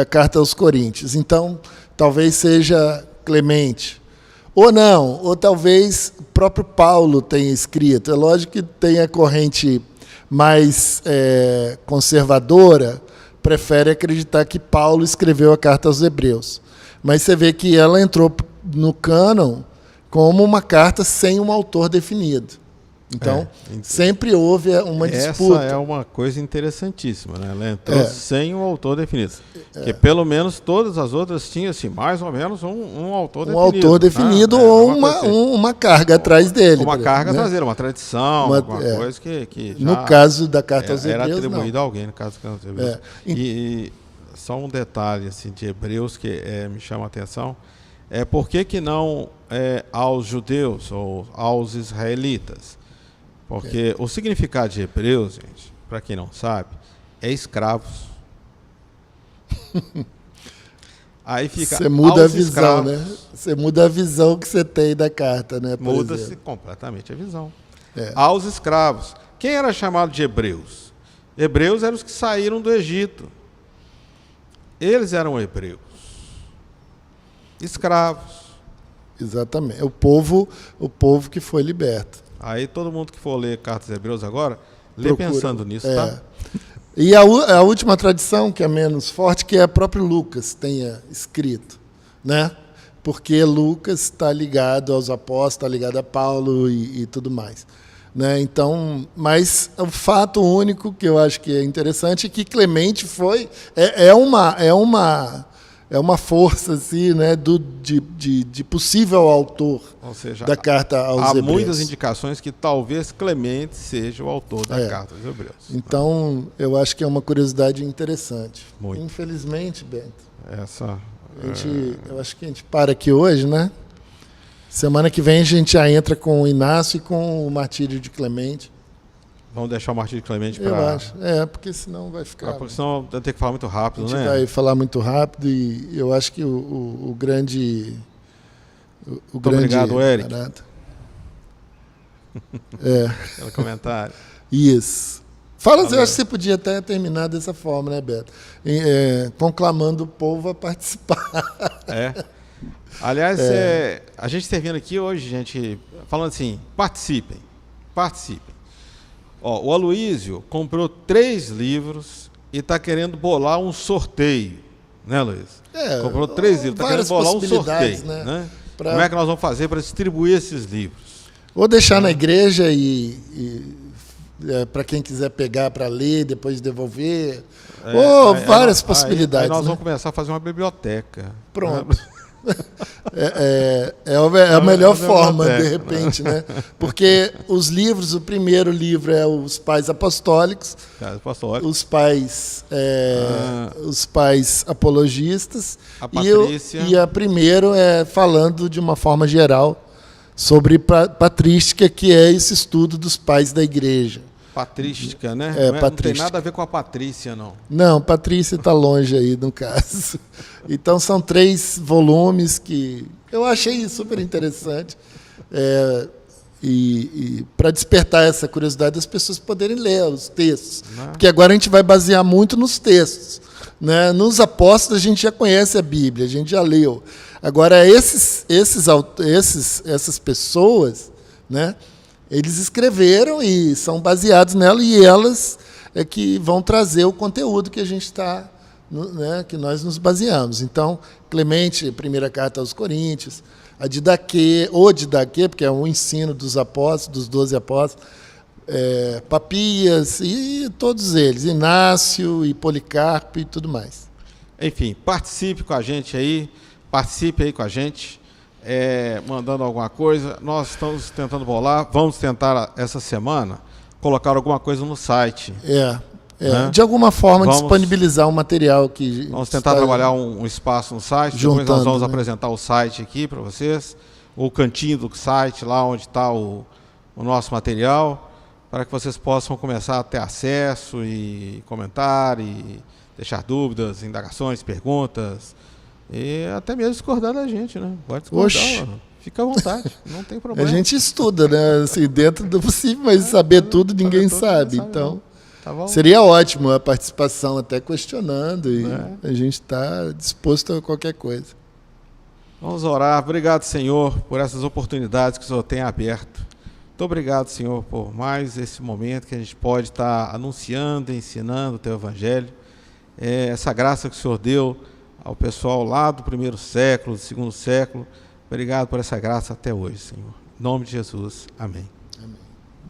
a carta aos Coríntios. Então, talvez seja Clemente. Ou não, ou talvez o próprio Paulo tenha escrito. É lógico que tem a corrente mais conservadora, prefere acreditar que Paulo escreveu a carta aos Hebreus. Mas você vê que ela entrou no cânon como uma carta sem um autor definido. Então, sempre houve uma disputa. Essa é uma coisa interessantíssima, né? Ela entrou sem um autor definido. Porque pelo menos todas as outras tinham assim, mais ou menos um autor definido. Um autor definido ou uma carga atrás dele. Uma carga atrás dele, uma tradição, alguma coisa que já... No caso da carta aos Hebreus, era atribuído a alguém, no caso da carta aos Hebreus. E só um detalhe assim, de Hebreus que me chama a atenção, por que não aos judeus ou aos israelitas? Porque o significado de Hebreus, gente, para quem não sabe, é escravos. Aí fica. Você muda a visão, escravos, né? Você muda a visão que você tem da carta, né? Muda-se completamente a visão. Aos escravos. Quem era chamado de hebreus? Hebreus eram os que saíram do Egito. Eles eram hebreus. Escravos. Exatamente. O povo que foi liberto. Aí todo mundo que for ler Cartas Hebreus agora, lê pensando nisso, tá? E a última tradição, que é menos forte, que é o próprio Lucas tenha escrito, né? Porque Lucas está ligado aos apóstolos, está ligado a Paulo e tudo mais, né? Então, mas o fato único que eu acho que é interessante é que Clemente é uma força assim, né, de possível autor. Ou seja, da carta aos Hebreus. Há muitas indicações que talvez Clemente seja o autor da carta aos Hebreus. Então, eu acho que é uma curiosidade interessante. Muito. Infelizmente, Bento. Eu acho que a gente para aqui hoje, né? Semana que vem a gente já entra com o Inácio e com o martírio de Clemente. Vamos deixar o martírio de Clemente para... Eu acho. Porque senão vai ficar... Porque senão vai ter que falar muito rápido, né? A gente vai falar muito rápido e eu acho que o grande... Muito obrigado, Eric. Pelo comentário. Isso. Eu acho que você podia até terminar dessa forma, né, Beto? Conclamando o povo a participar. Aliás, a gente está vindo aqui hoje, gente, falando assim, participem. O Aloísio comprou 3 livros e está querendo bolar um sorteio, né, Luiz? Comprou 3 livros, está querendo bolar um sorteio, né? Como é que nós vamos fazer para distribuir esses livros? Ou deixar na igreja para quem quiser pegar para ler, depois devolver. Várias possibilidades. Aí nós vamos começar a fazer uma biblioteca. Pronto. A melhor forma, de repente, né? Porque os livros, o primeiro livro é os Pais Apostólicos, os pais apologistas, e a primeiro é falando de uma forma geral sobre patrística, que é esse estudo dos pais da igreja. Patrística, né? Patrística. Não tem nada a ver com a Patrícia, não. Não, Patrícia está longe aí, no caso. Então, são 3 volumes que eu achei super interessante. E para despertar essa curiosidade das pessoas poderem ler os textos. Porque agora a gente vai basear muito nos textos, né? Nos apóstolos a gente já conhece a Bíblia, a gente já leu. Agora, essas pessoas, né? Eles escreveram e são baseados nela, e elas é que vão trazer o conteúdo que a gente está, né, que nós nos baseamos. Então, Clemente, primeira carta aos Coríntios, a Didaquê, porque é um ensino dos apóstolos, dos 12 apóstolos, Papias e todos eles, Inácio e Policarpo e tudo mais. Enfim, participe com a gente aí, mandando alguma coisa. Nós estamos tentando bolar, vamos tentar essa semana colocar alguma coisa no site. né? De alguma forma, disponibilizar um material que... Vamos tentar trabalhar um espaço no site, depois nós vamos apresentar o site aqui para vocês, o cantinho do site, lá onde está o nosso material, para que vocês possam começar a ter acesso e comentar, e deixar dúvidas, indagações, perguntas, e até mesmo discordar da gente, né? Pode discordar, fica à vontade, não tem problema. A gente estuda, né? Assim, dentro do possível, mas saber tudo ninguém sabe. Então, seria ótimo a participação, até questionando, e a gente está disposto a qualquer coisa. Vamos orar. Obrigado, Senhor, por essas oportunidades que o Senhor tem aberto. Muito obrigado, Senhor, por mais esse momento que a gente pode estar anunciando, ensinando o Teu Evangelho. Essa graça que o Senhor deu ao pessoal lá do primeiro século, do segundo século. Obrigado por essa graça até hoje, Senhor. Em nome de Jesus. Amém.